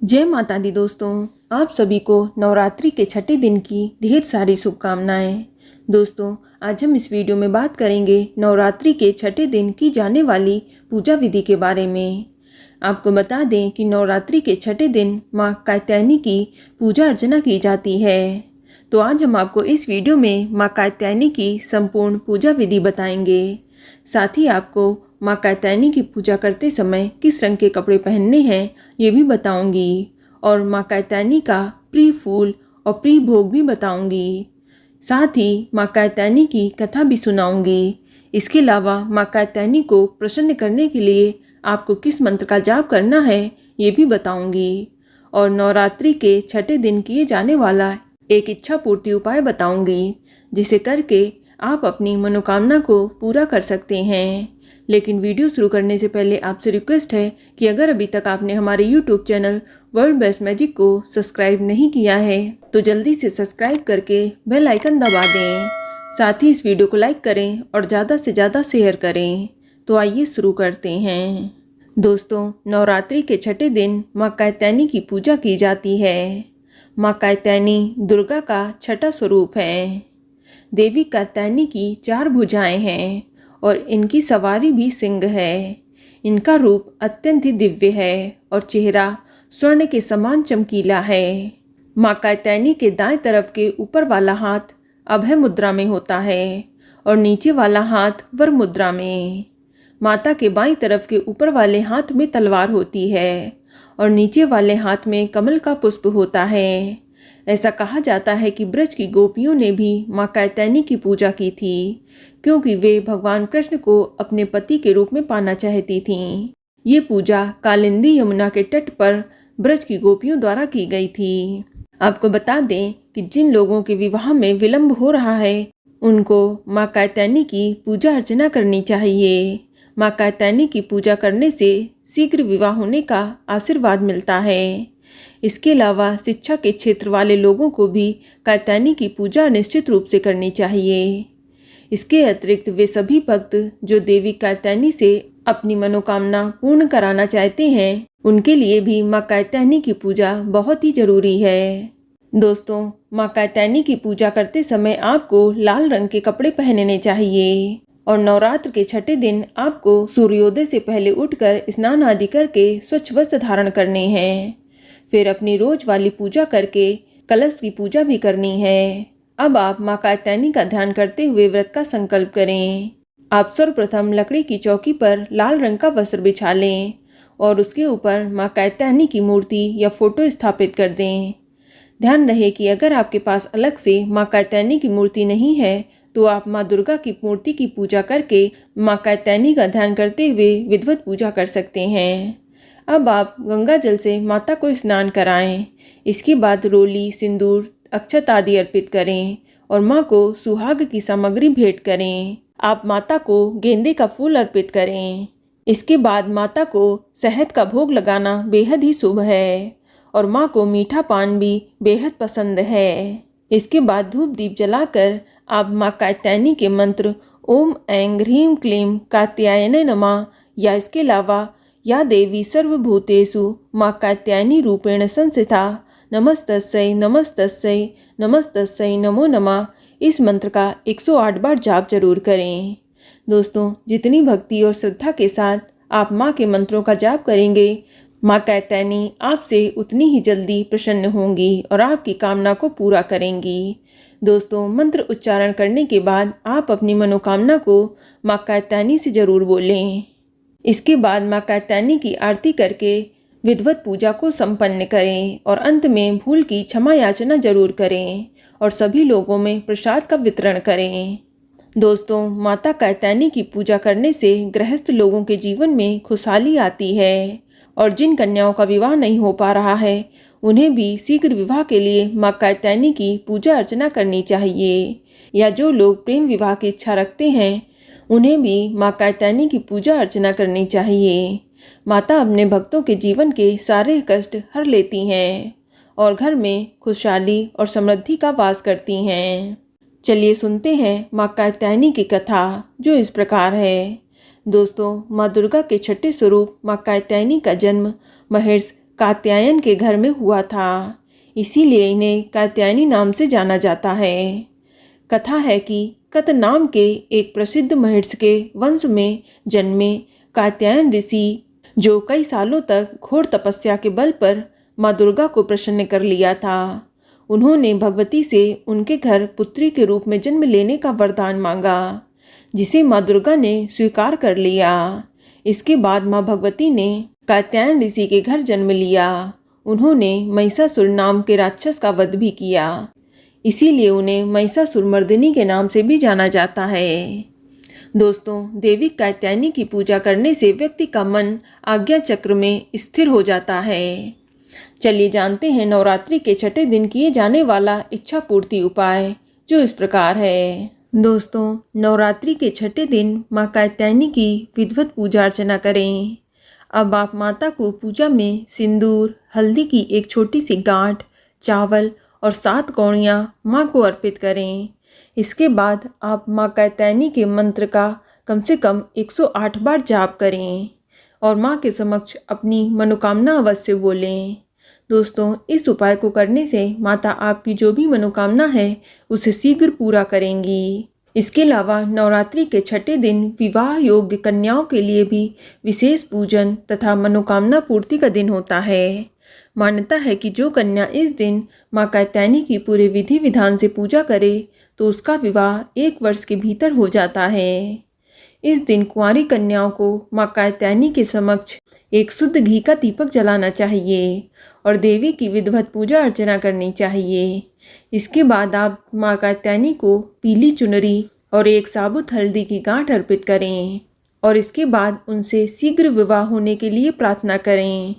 जय माता दी दोस्तों, आप सभी को नवरात्रि के छठे दिन की ढेर सारी शुभकामनाएं। दोस्तों, आज हम इस वीडियो में बात करेंगे नवरात्रि के छठे दिन की जाने वाली पूजा विधि के बारे में। आपको बता दें कि नवरात्रि के छठे दिन माँ कात्यायनी की पूजा अर्चना की जाती है। तो आज हम आपको इस वीडियो में माँ कात्यायनी की संपूर्ण पूजा विधि बताएंगे। साथ ही आपको माँ कात्यायनी की पूजा करते समय किस रंग के कपड़े पहनने हैं ये भी बताऊंगी, और माँ कात्यायनी का प्रिय फूल और प्रिय भोग भी बताऊंगी। साथ ही माँ कात्यायनी की कथा भी सुनाऊंगी। इसके अलावा माँ कात्यायनी को प्रसन्न करने के लिए आपको किस मंत्र का जाप करना है ये भी बताऊंगी, और नवरात्रि के छठे दिन किए जाने वाला एक इच्छा पूर्ति उपाय बताऊंगी, जिसे करके आप अपनी मनोकामना को पूरा कर सकते हैं। लेकिन वीडियो शुरू करने से पहले आपसे रिक्वेस्ट है कि अगर अभी तक आपने हमारे YouTube channel world best magic को सब्सक्राइब नहीं किया है तो जल्दी से सब्सक्राइब करके बेल आइकन दबा दें। साथ ही इस वीडियो को लाइक करें और ज़्यादा से ज़्यादा शेयर करें। तो आइए शुरू करते हैं। दोस्तों, नवरात्रि के छठे दिन माँ कात्यायनी की पूजा की जाती है। माँ कात्यायनी दुर्गा का छठा स्वरूप है। देवी कात्यायनी की 4 भुजाएं हैं और इनकी सवारी भी सिंह है। इनका रूप अत्यंत ही दिव्य है और चेहरा स्वर्ण के समान चमकीला है। माँ कात्यायनी के दाएं तरफ के ऊपर वाला हाथ अभय मुद्रा में होता है और नीचे वाला हाथ वर मुद्रा में। माता के बाईं तरफ के ऊपर वाले हाथ में तलवार होती है और नीचे वाले हाथ में कमल का पुष्प होता है। ऐसा कहा जाता है कि ब्रज की गोपियों ने भी माँ कात्यायनी की पूजा की थी, क्योंकि वे भगवान कृष्ण को अपने पति के रूप में पाना चाहती थीं। ये पूजा कालिंदी यमुना के तट पर ब्रज की गोपियों द्वारा की गई थी। आपको बता दें कि जिन लोगों के विवाह में विलंब हो रहा है उनको माँ कात्यायनी की पूजा अर्चना करनी चाहिए। माँ कात्यायनी की पूजा करने से शीघ्र विवाह होने का आशीर्वाद मिलता है। इसके अलावा शिक्षा के क्षेत्र वाले लोगों को भी कात्यायनी की पूजा निश्चित रूप से करनी चाहिए। इसके अतिरिक्त वे सभी भक्त जो देवी कात्यायनी से अपनी मनोकामना पूर्ण कराना चाहते हैं उनके लिए भी माँ कात्यायनी की पूजा बहुत ही जरूरी है। दोस्तों, माँ कात्यायनी की पूजा करते समय आपको लाल रंग के कपड़े पहनने चाहिए और नवरात्र के छठे दिन आपको सूर्योदय से पहले उठकर स्नान आदि करके स्वच्छ वस्त्र धारण करने हैं। फिर अपनी रोज वाली पूजा करके कलश की पूजा भी करनी है। अब आप माँ कात्यायनी का ध्यान करते हुए व्रत का संकल्प करें। आप सर्वप्रथम लकड़ी की चौकी पर लाल रंग का वस्त्र बिछा लें और उसके ऊपर माँ कात्यायनी की मूर्ति या फोटो स्थापित कर दें। ध्यान रहे कि अगर आपके पास अलग से माँ कात्यायनी की मूर्ति नहीं है तो आप माँ दुर्गा की मूर्ति की पूजा करके माँ कात्यायनी का ध्यान करते हुए विधिवत पूजा कर सकते हैं। अब आप गंगा जल से माता को स्नान कराएं। इसके बाद रोली, सिंदूर, अक्षत आदि अर्पित करें और माँ को सुहाग की सामग्री भेंट करें। आप माता को गेंदे का फूल अर्पित करें। इसके बाद माता को शहद का भोग लगाना बेहद ही शुभ है और माँ को मीठा पान भी बेहद पसंद है। इसके बाद धूप दीप जलाकर आप माँ कात्यायनी के मंत्र ओम ऐं ह्रीं क्लीं कात्यायने नमः या इसके अलावा या देवी सर्वभूतेषु माँ कात्यायनी रूपेण संस्थिता नमस्तस्यै नमस्तस्यै नमस्तस्यै नमो नमः इस मंत्र का 108 बार जाप जरूर करें। दोस्तों, जितनी भक्ति और श्रद्धा के साथ आप माँ के मंत्रों का जाप करेंगे माँ कात्यायनी आपसे उतनी ही जल्दी प्रसन्न होंगी और आपकी कामना को पूरा करेंगी। दोस्तों, मंत्र उच्चारण करने के बाद आप अपनी मनोकामना को माँ कात्यायनी से जरूर बोलें। इसके बाद माँ कात्यायनी की आरती करके विधिवत पूजा को संपन्न करें और अंत में भूल की क्षमा याचना जरूर करें और सभी लोगों में प्रसाद का वितरण करें। दोस्तों, माता कात्यायनी की पूजा करने से गृहस्थ लोगों के जीवन में खुशहाली आती है और जिन कन्याओं का विवाह नहीं हो पा रहा है उन्हें भी शीघ्र विवाह के लिए माँ कात्यायनी की पूजा अर्चना करनी चाहिए, या जो लोग प्रेम विवाह की इच्छा रखते हैं उन्हें भी माँ कात्यायनी की पूजा अर्चना करनी चाहिए। माता अपने भक्तों के जीवन के सारे कष्ट हर लेती हैं और घर में खुशहाली और समृद्धि का वास करती हैं। चलिए सुनते हैं माँ कात्यायनी की कथा, जो इस प्रकार है। दोस्तों, माँ दुर्गा के छठे स्वरूप माँ कात्यायनी का जन्म महर्षि कात्यायन के घर में हुआ था, इसीलिए इन्हें कात्यायनी नाम से जाना जाता है। कथा है कि कत नाम के एक प्रसिद्ध महर्षि के वंश में जन्मे कात्यायन ऋषि, जो कई सालों तक घोर तपस्या के बल पर माँ दुर्गा को प्रसन्न कर लिया था, उन्होंने भगवती से उनके घर पुत्री के रूप में जन्म लेने का वरदान मांगा, जिसे माँ दुर्गा ने स्वीकार कर लिया। इसके बाद माँ भगवती ने कात्यायन ऋषि के घर जन्म लिया। उन्होंने महिषासुर नाम के राक्षस का वध भी किया, इसीलिए उन्हें महिषासुरमर्दिनी के नाम से भी जाना जाता है। दोस्तों, देवी कात्यायनी की पूजा करने से व्यक्ति का मन आज्ञा चक्र में स्थिर हो जाता है। चलिए जानते हैं नवरात्रि के छठे दिन किए जाने वाला इच्छा पूर्ति उपाय, जो इस प्रकार है। दोस्तों, नवरात्रि के छठे दिन माँ कात्यायनी की विधिवत पूजा अर्चना करें। अब आप माता को पूजा में सिंदूर, हल्दी की एक छोटी सी गांठ, चावल और 7 कौड़ियाँ माँ को अर्पित करें। इसके बाद आप माँ कात्यायनी के मंत्र का कम से कम 108 बार जाप करें और माँ के समक्ष अपनी मनोकामना अवश्य बोलें। दोस्तों, इस उपाय को करने से माता आपकी जो भी मनोकामना है उसे शीघ्र पूरा करेंगी। इसके अलावा नवरात्रि के छठे दिन विवाह योग्य कन्याओं के लिए भी विशेष पूजन तथा मनोकामना पूर्ति का दिन होता है। मान्यता है कि जो कन्या इस दिन माँ कात्यायनी की पूरे विधि विधान से पूजा करे तो उसका विवाह 1 वर्ष के भीतर हो जाता है। इस दिन कुंवारी कन्याओं को माँ कात्यायनी के समक्ष एक शुद्ध घी का दीपक जलाना चाहिए और देवी की विधिवत पूजा अर्चना करनी चाहिए। इसके बाद आप माँ कात्यायनी को पीली चुनरी और एक साबुत हल्दी की गांठ अर्पित करें और इसके बाद उनसे शीघ्र विवाह होने के लिए प्रार्थना करें।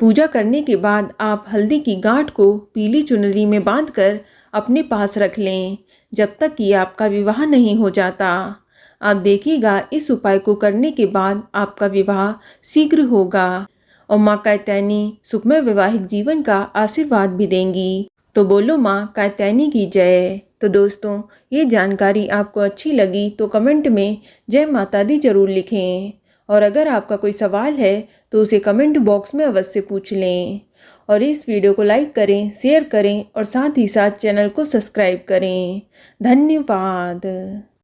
पूजा करने के बाद आप हल्दी की गांठ को पीली चुनरी में बांधकर अपने पास रख लें जब तक कि आपका विवाह नहीं हो जाता। आप देखिएगा, इस उपाय को करने के बाद आपका विवाह शीघ्र होगा और माँ कात्यायनी सुखमय वैवाहिक जीवन का आशीर्वाद भी देंगी। तो बोलो माँ कात्यायनी की जय। तो दोस्तों, ये जानकारी आपको अच्छी लगी तो कमेंट में जय माता दी जरूर लिखें और अगर आपका कोई सवाल है तो उसे कमेंट बॉक्स में अवश्य पूछ लें और इस वीडियो को लाइक करें, शेयर करें और साथ ही साथ चैनल को सब्सक्राइब करें। धन्यवाद।